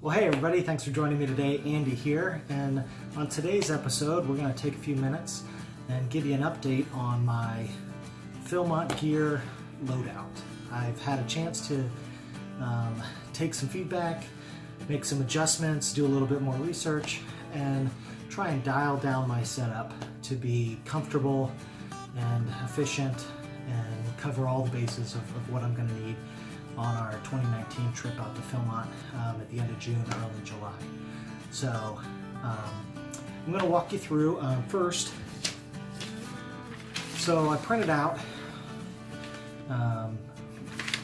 Well, hey everybody, thanks for joining me today. Andy here, and on today's episode we're going to take a few minutes and give you an update on my Philmont Gear loadout. I've had a chance to take some feedback, make some adjustments, do a little bit more research, and try and dial down my setup to be comfortable and efficient and cover all the bases of what I'm going to need on our 2019 trip out to Philmont at the end of June, early July. So I'm going to walk you through first. So I printed out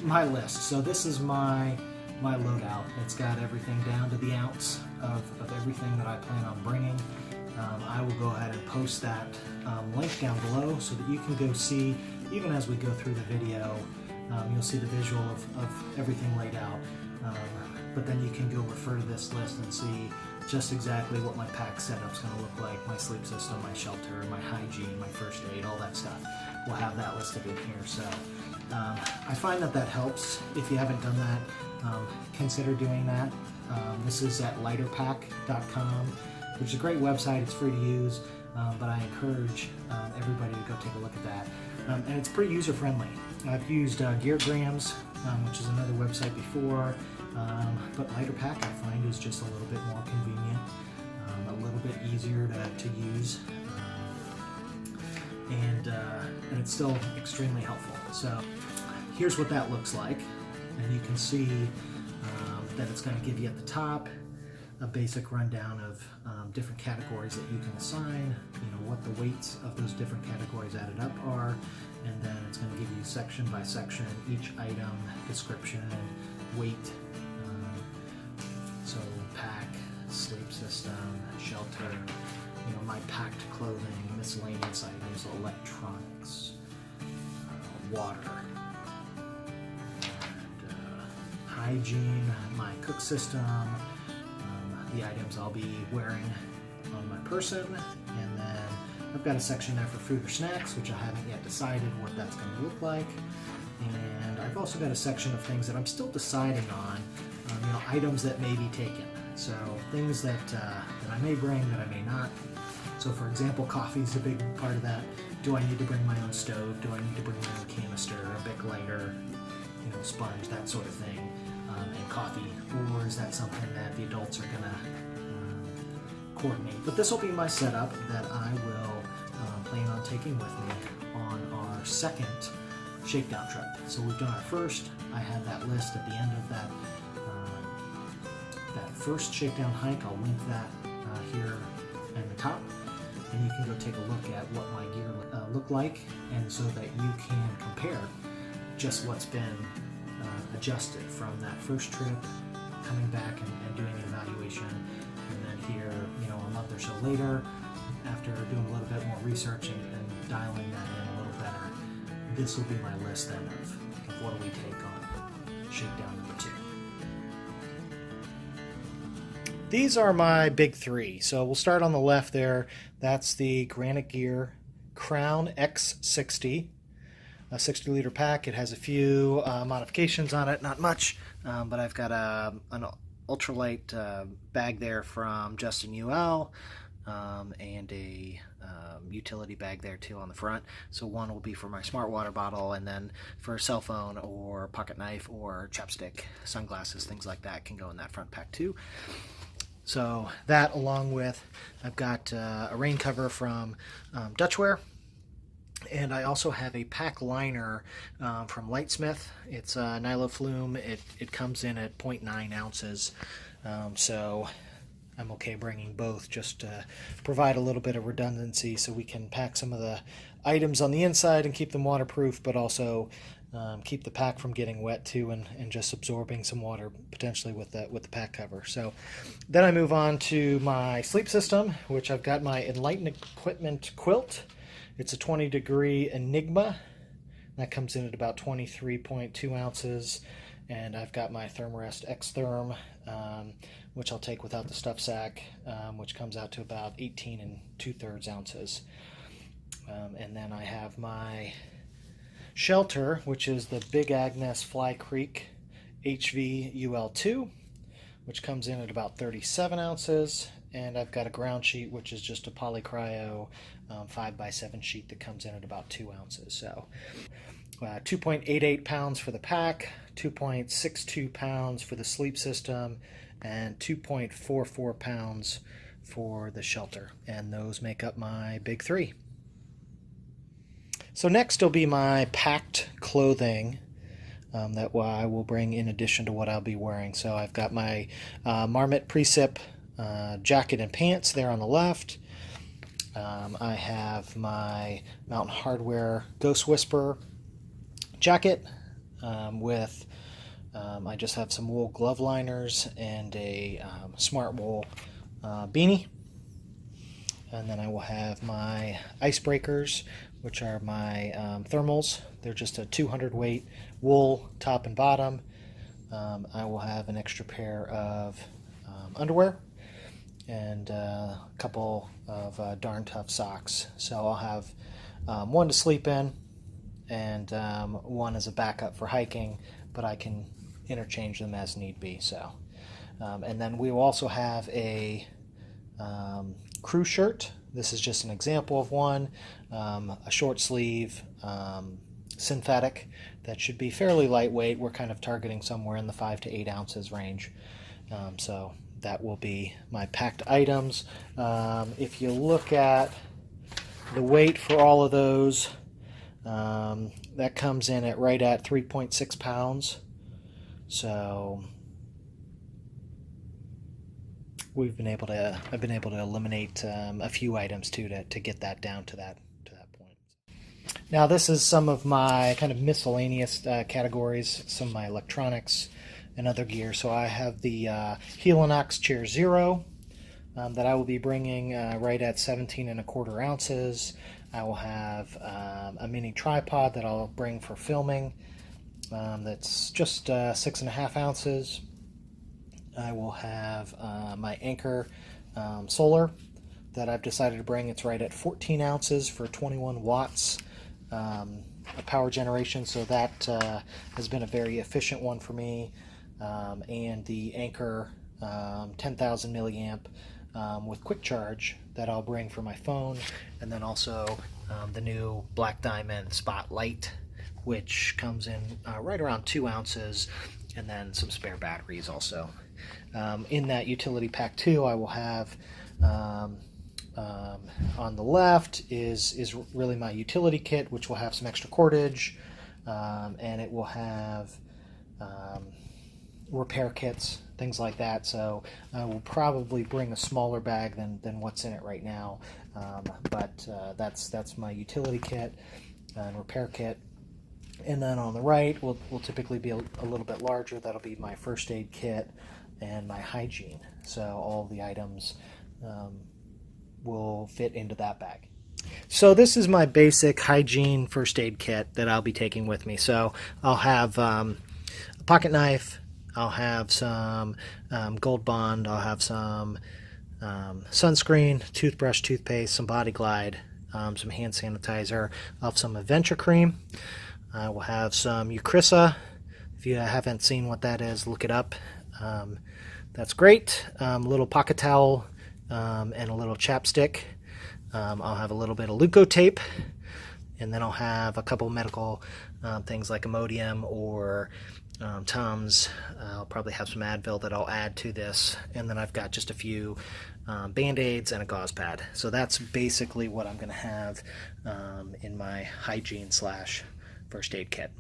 my list. So this is my loadout. It's got everything down to the ounce of everything that I plan on bringing. I will go ahead and post that link down below so that you can go see, even as we go through the video, you'll see the visual of everything laid out, but then you can go refer to this list and see just exactly what my pack setup's going to look like, my sleep system, my shelter, my hygiene, my first aid, all that stuff. We'll have that listed in here. So I find that helps. If you haven't done that, consider doing that. This is at lighterpack.com, which is a great website. It's free to use, but I encourage everybody to go take a look at that. And it's pretty user-friendly. I've used Geargrams, which is another website before, but LighterPack I find is just a little bit more convenient, a little bit easier to use, and it's still extremely helpful. So here's what that looks like, and you can see that it's going to give you at the top a basic rundown of different categories that you can assign, what the weights of those different categories added up are, and then it's going to give you section by section each item description, weight, so pack, sleep system, shelter, my packed clothing, miscellaneous items, electronics, water, and, hygiene, my cook system, the items I'll be wearing on my person, and then I've got a section there for food or snacks, which I haven't yet decided what that's going to look like, and I've also got a section of things that I'm still deciding on, items that may be taken, so things that I may bring that I may not. So for example, coffee is a big part of that. Do I need to bring my own stove? Do I need to bring my own canister, a Bic lighter, sponge, that sort of thing, and coffee, or is that something that the adults are gonna coordinate? But this will be my setup that I will plan on taking with me on our second Shakedown trip. So we've done our first. I have that list at the end of that first Shakedown hike. I'll link that here in the top, and you can go take a look at what my gear looked like, and so that you can compare just what's been adjusted from that first trip, coming back and doing an evaluation, and then here, a month or so later, after doing a little bit more research and dialing that in a little better, this will be my list then of what do we take on Shakedown number 2. These are my big 3. So we'll start on the left there. That's the Granite Gear Crown X60. A 60-liter pack. It has a few modifications on it, not much, but I've got an ultralight bag there from Justin UL, and a utility bag there too on the front. So one will be for my smart water bottle, and then for a cell phone or pocket knife or chapstick, sunglasses, things like that can go in that front pack too. So that, along with, I've got a rain cover from Dutchwear. And I also have a pack liner from Lightsmith. It's Nylon Flume. It comes in at 0.9 ounces. So I'm okay bringing both, just to provide a little bit of redundancy so we can pack some of the items on the inside and keep them waterproof, but also keep the pack from getting wet too, and just absorbing some water potentially with the pack cover. So then I move on to my sleep system, which I've got my Enlighten Equipment quilt. It's a 20-degree Enigma. That comes in at about 23.2 ounces. And I've got my Thermarest X-Therm, which I'll take without the stuff sack, which comes out to about 18 2/3 ounces. And then I have my shelter, which is the Big Agnes Fly Creek HV UL2, which comes in at about 37 ounces, and I've got a ground sheet, which is just a polycryo 5x7 sheet that comes in at about 2 ounces. So 2.88 pounds for the pack, 2.62 pounds for the sleep system, and 2.44 pounds for the shelter. And those make up my big three. So next will be my packed clothing that I will bring in addition to what I'll be wearing. So I've got my Marmot Precip jacket and pants there on the left. I have my Mountain Hardwear Ghost Whisperer jacket with I just have some wool glove liners and a smart wool beanie. And then I will have my icebreakers, which are my thermals. They're just a 200 weight wool top and bottom. I will have an extra pair of underwear and a couple of darn tough socks. So I'll have one to sleep in and one as a backup for hiking, but I can interchange them as need be. So, and then we will also have a crew shirt. This is just an example of one, a short sleeve synthetic that should be fairly lightweight. We're kind of targeting somewhere in the 5 to 8 ounces range. So that will be my packed items. If you look at the weight for all of those, that comes in at right at 3.6 pounds. So I've been able to eliminate a few items too to get that down to that point. Now this is some of my kind of miscellaneous categories, some of my electronics and other gear. So I have the Helinox Chair Zero that I will be bringing right at 17.25 ounces. I will have a mini tripod that I'll bring for filming that's just 6.5 ounces. I will have my Anchor solar that I've decided to bring. It's right at 14 ounces for 21 watts of power generation, so that has been a very efficient one for me. And the Anchor 10,000 milliamp with quick charge that I'll bring for my phone, and then also the new Black Diamond Spotlight, which comes in right around 2 ounces, and then some spare batteries also. In that utility pack too, I will have on the left is really my utility kit, which will have some extra cordage, and it will have repair kits, things like that. So I will probably bring a smaller bag than what's in it right now, but that's my utility kit and repair kit. And then on the right will typically be a little bit larger. That'll be my first aid kit and my hygiene. So all the items will fit into that bag. So this is my basic hygiene first aid kit that I'll be taking with me. So I'll have a pocket knife, I'll have some Gold Bond, I'll have some sunscreen, toothbrush, toothpaste, some Body Glide, some hand sanitizer, I'll have some Adventure Cream. I will have some Eucrisa. If you haven't seen what that is, look it up. That's great. A little pocket towel and a little chapstick. I'll have a little bit of Leukotape, and then I'll have a couple medical things like Imodium or Tums. I'll probably have some Advil that I'll add to this, and then I've got just a few Band-Aids and a gauze pad. So that's basically what I'm going to have in my hygiene / first aid kit.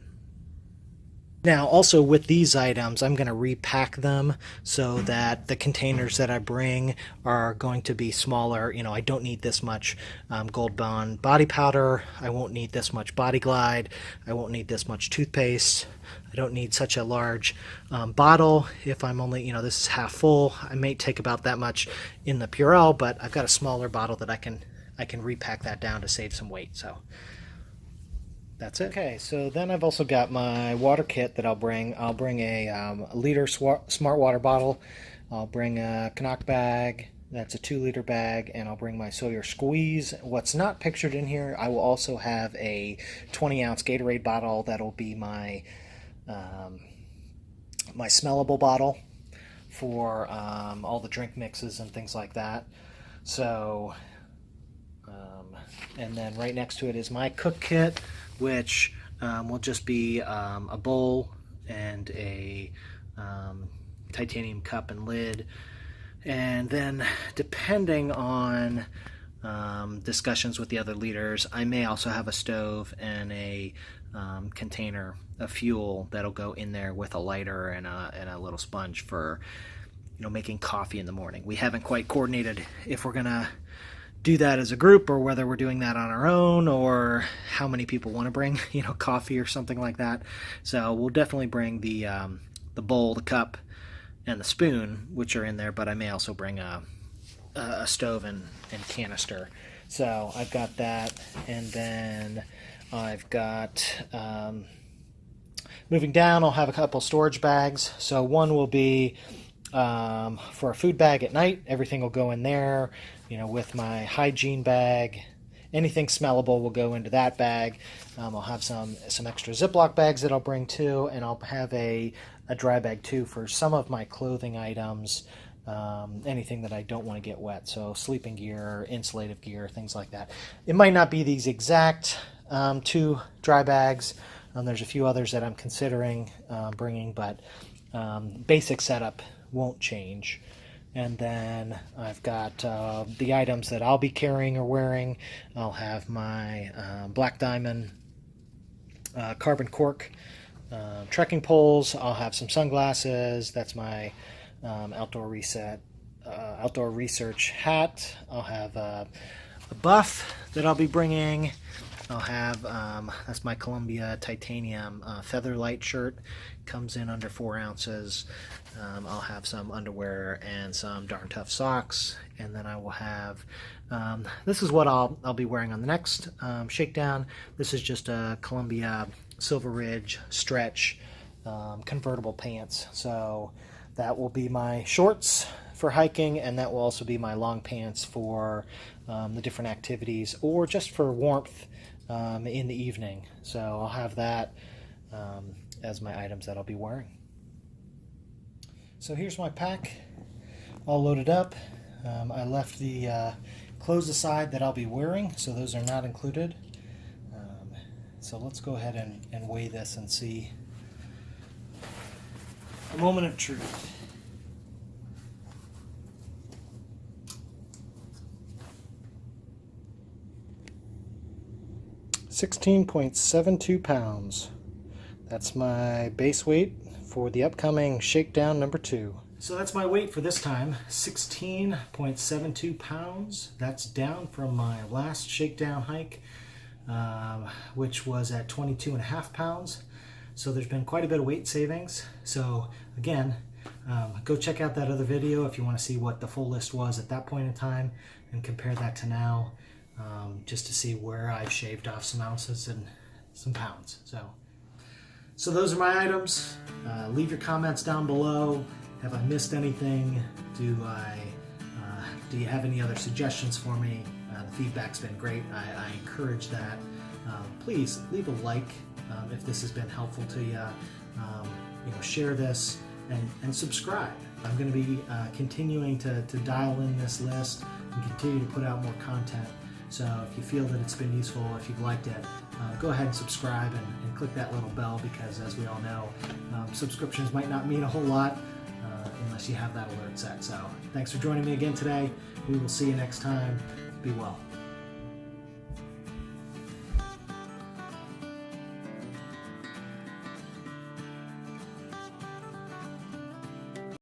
Now also with these items, I'm going to repack them so that the containers that I bring are going to be smaller. You know, I don't need this much Gold Bond body powder. I won't need this much Body Glide. I won't need this much toothpaste. I don't need such a large bottle. If I'm only, you know, this is half full, I may take about that much in the Purell, but I've got a smaller bottle that I can repack that down to save some weight. So that's it. Okay, so then I've also got my water kit that I'll bring. I'll bring a liter smart water bottle. I'll bring a Canuck bag. That's a 2-liter bag, and I'll bring my Sawyer Squeeze. What's not pictured in here, I will also have a 20-ounce Gatorade bottle. That'll be my my smellable bottle for all the drink mixes and things like that. So, and then right next to it is my cook kit, which will just be a bowl and a titanium cup and lid. And then depending on discussions with the other leaders, I may also have a stove and a container of fuel that'll go in there with a lighter and a little sponge for, you know, making coffee in the morning. We haven't quite coordinated if we're gonna do that as a group or whether we're doing that on our own, or how many people want to bring, you know, coffee or something like that. So we'll definitely bring the bowl, the cup, and the spoon, which are in there, but I may also bring a stove and canister. So I've got that, and then I've got, moving down, I'll have a couple storage bags. So one will be for a food bag at night. Everything will go in there, you know, with my hygiene bag. Anything smellable will go into that bag. I'll have some extra Ziploc bags that I'll bring too, and I'll have a dry bag too for some of my clothing items, anything that I don't want to get wet. So sleeping gear, insulative gear, things like that. It might not be these exact 2 dry bags. There's a few others that I'm considering bringing, but basic setup won't change. And then I've got the items that I'll be carrying or wearing. I'll have my Black Diamond carbon cork trekking poles. I'll have some sunglasses. That's my outdoor research hat. I'll have a buff that I'll be bringing. I'll have, that's my Columbia titanium featherlight shirt. Comes in under 4 ounces. I'll have some underwear and some Darn Tough socks. And then I will have, this is what I'll be wearing on the next Shakedown. This is just a Columbia Silver Ridge stretch convertible pants. So that will be my shorts for hiking, and that will also be my long pants for the different activities, or just for warmth in the evening. So I'll have that as my items that I'll be wearing. So here's my pack all loaded up. I left the clothes aside that I'll be wearing, so those are not included. So let's go ahead and weigh this and see. A moment of truth. £16.72 pounds. That's my base weight for the upcoming Shakedown number 2. So that's my weight for this time, 16.72 pounds. That's down from my last Shakedown hike, which was at 22.5 pounds. So there's been quite a bit of weight savings. So again, go check out that other video if you want to see what the full list was at that point in time and compare that to now, just to see where I've shaved off some ounces and some pounds. So those are my items. Leave your comments down below. Have I missed anything? Do you have any other suggestions for me? The feedback's been great. I encourage that. Please leave a like if this has been helpful to you. Share this and subscribe. I'm going to be continuing to dial in this list and continue to put out more content. So if you feel that it's been useful, if you've liked it, go ahead and subscribe and click that little bell, because as we all know, subscriptions might not mean a whole lot unless you have that alert set. So thanks for joining me again today. We will see you next time. Be well.